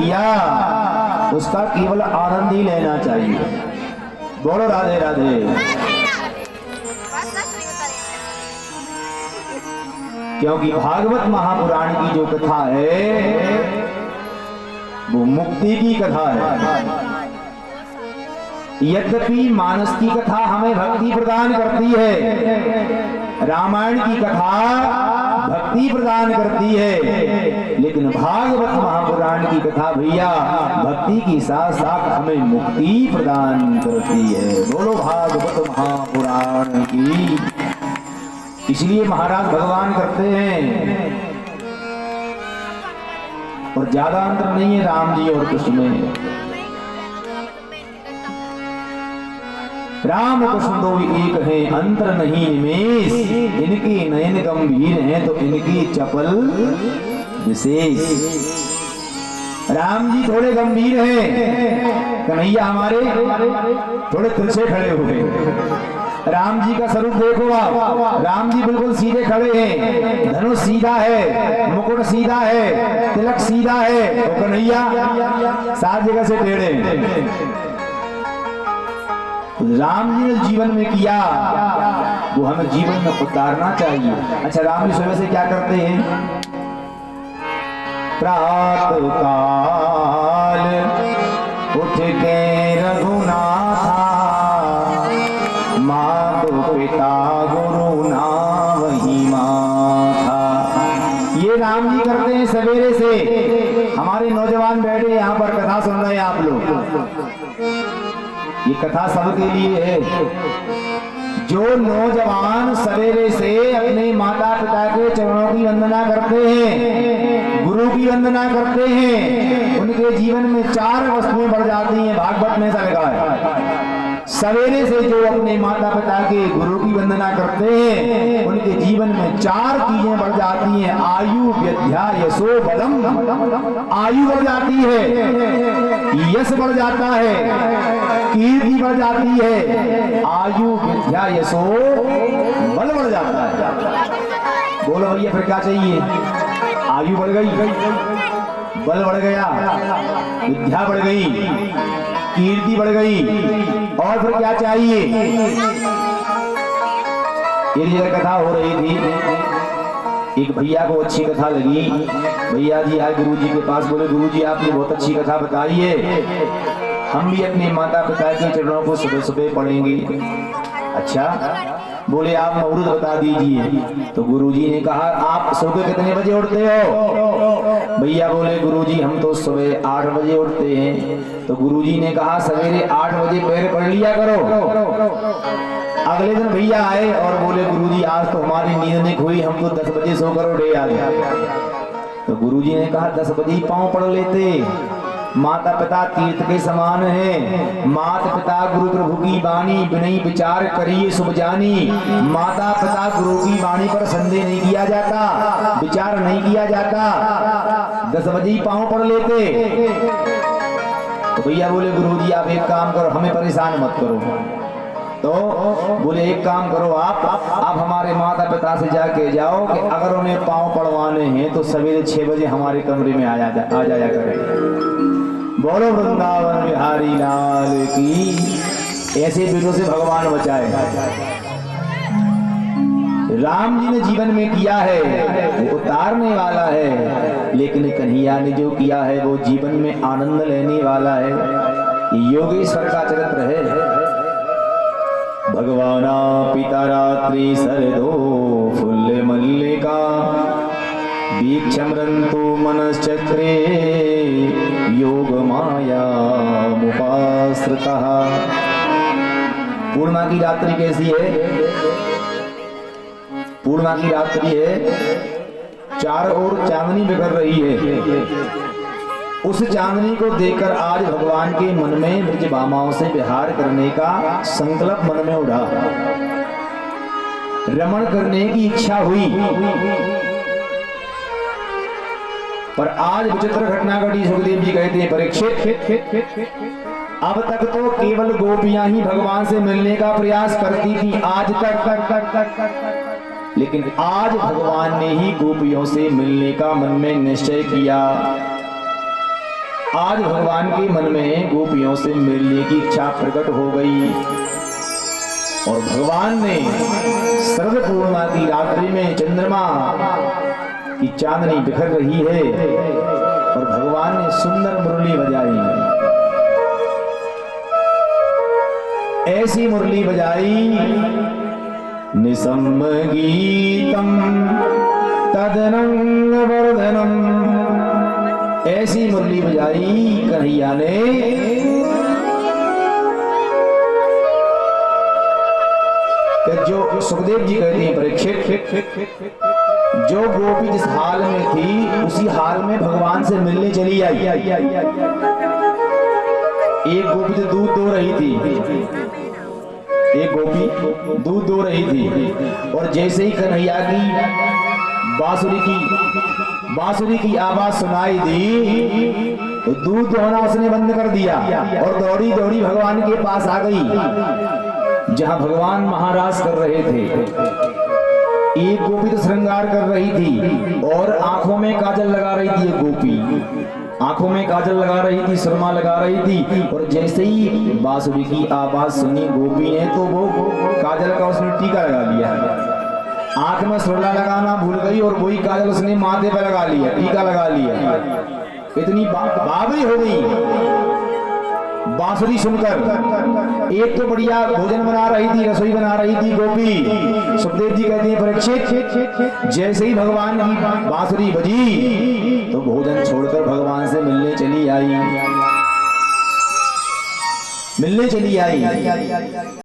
किया उसका केवल आनंद ही लेना चाहिए। बोलो राधे राधे। क्योंकि भागवत महापुराण की जो कथा है वो मुक्ति की कथा है। यद्यपि मानस की कथा हमें भक्ति प्रदान करती है, रामायण की कथा भक्ति प्रदान करती है, लेकिन भागवत महापुराण की कथा भैया भक्ति की साथ साथ हमें मुक्ति प्रदान करती है। बोलो भागवत महापुराण की। इसलिए महाराज भगवान करते हैं, और ज्यादा अंतर नहीं है राम जी और कृष्ण में। राम कृष्ण दो एक है, अंतर नहीं निमेष। इनके नयन गंभीर हैं तो इनकी चपल विशेष। राम जी थोड़े गंभीर हैं, कन्हैया हमारे थोड़े तिरछे खड़े हुए। राम जी का स्वरूप देखो आप, राम जी बिल्कुल सीधे खड़े हैं, धनुष सीधा है, मुकुट सीधा है, तिलक सीधा है, तो कन्हैया 7 जगह से टेढ़े हैं। राम जी ने जीवन में किया वो हमें जीवन में उतारना चाहिए। अच्छा, राम जी सुबह से क्या करते हैं? प्रातः काल उठ के रघुनाथा, मातो पिता गुरु ना वही माथा। ये राम जी करते हैं सवेरे से। हमारे नौजवान बैठे यहाँ पर कथा सुन रहे हैं आप लोग, ये कथा सबके लिए है। जो नौजवान सवेरे से अपने माता पिता के चरणों की वंदना करते हैं, गुरु की वंदना करते हैं, उनके जीवन में 4 वस्तुएं बढ़ जाती हैं। भागवत में ऐसा लिखा है। सवेरे से जो अपने माता पिता के गुरु की वंदना करते हैं उनके जीवन में 4 चीजें बढ़ जाती हैं। आयु विद्या यशो बलम। आयु बढ़ जाती है, यश बढ़ जाता है, कीर्ति बढ़ जाती है, आयु विद्या यशो बल बढ़ जाता है। बोलो भैया फिर क्या चाहिए? आयु बढ़ गई, बल बढ़ गया, विद्या बढ़ गई, कीर्ति बढ़ गई, और फिर क्या चाहिए? एक जगह कथा हो रही थी, एक भैया को अच्छी कथा लगी। भैया जी आए गुरु जी के पास, बोले गुरु जी आपने बहुत अच्छी कथा बताई है, हम भी अपने माता पिता के चरणों को सुबह सुबह पढ़ेंगे। अच्छा, बोले आप मुहूर्त बता दीजिए। तो गुरुजी ने कहा आप सुबह कितने बजे उठते हो? भैया बोले गुरुजी हम तो सुबह 8 बजे उठते हैं। तो गुरुजी ने कहा सवेरे 8 बजे पैर पढ़ लिया करो। अगले दिन भैया आए और बोले गुरुजी आज तो हमारी नींद नहीं खुली, हम तो 10 बजे सोकर उठे आज। तो गुरुजी ने कहा 10 बजे ही पाँव पढ़ लेते। माता पिता तीर्थ के समान है, माता पिता गुरु प्रभु की वाणी बिनई विचार करिए शुभ जानी। माता पिता गुरु की वाणी पर संदेह नहीं किया जाता, विचार नहीं किया जाता, 10 बजे ही पाँव पढ़ लेते। तो भैया बोले गुरुजी आप एक काम करो, हमें परेशान मत करो। तो बोले एक काम करो आप हमारे माता पिता से जाके जाओ कि अगर उन्हें पाँव पढ़वाने हैं तो सवेरे 6 बजे हमारे कमरे में आ जाया करें। बोलो वृंदावन बिहारी लाल की। ऐसे बीरों से भगवान बचाए। राम जी ने जीवन में किया है वो उतारने वाला है, लेकिन कन्हैया ने जो किया है वो जीवन में आनंद लेने वाला है। योगेश्वर का चरित्र है। भगवाना पिता रात्रि सरदो फुल्ल मल्लिका, दीक्षमरंतु मनश्चक्रे योग माया मुपाश्रितः। पूर्णिमा की रात्रि कैसी है? पूर्णिमा की रात्रि है, चारों ओर चांदनी बिखर रही है। उस चांदनी को देखकर आज भगवान के मन में ब्रज भामाओं से विहार करने का संकल्प मन में उठा, रमण करने की इच्छा हुई। पर आज विचित्र घटना घटी। सुखदेव जी कहते हैं परीक्षित, अब तक तो केवल गोपियां ही भगवान से मिलने का प्रयास करती थी आज तक, लेकिन आज भगवान ने ही गोपियों से मिलने का मन में निश्चय किया। आज भगवान के मन में गोपियों से मिलने की इच्छा प्रकट हो गई और भगवान ने शरद पूर्णिमा की रात्रि में चंद्रमा की चांदनी बिखर रही है और भगवान ने सुंदर मुरली बजाई। ऐसी मुरली बजाई, निसम गीतम तदनंग वर्धनम, ऐसी मुरली बजाई कन्हैया ने कि जो सुखदेव जी कहते हैं परीक्षित, जो गोपी जिस हाल में थी उसी हाल में भगवान से मिलने चली आई। एक गोपी तो दूध दो रही थी, एक गोपी दूध दो रही थी और जैसे ही कन्हैया की बांसुरी की आवाज सुनाई दी तो दूध दोहना उसने बंद कर दिया और दौड़ी दौड़ी भगवान के पास आ गई जहां भगवान महाराज कर रहे थे। एक गोपी तो श्रृंगार कर रही थी और आंखों में काजल लगा रही थी। एक गोपी आंखों में काजल लगा रही थी, सुरमा लगा रही थी और जैसे ही बांसुरी की आवाज सुनी गोपी ने तो वो काजल का उसने टीका लगा लिया। आंख में सुरला लगाना भूल गई और वही काजल उसने माथे पर लगा लिया, टीका लगा लिया। इतनी बावरी हो गई बांसुरी सुनकर। एक तो बढ़िया भोजन बना रही थी, रसोई बना रही थी गोपी। सुखदेव जी कहते हैं परीक्षित, जैसे ही भगवान की बांसुरी बजी तो भोजन छोड़कर भगवान से मिलने चली आई।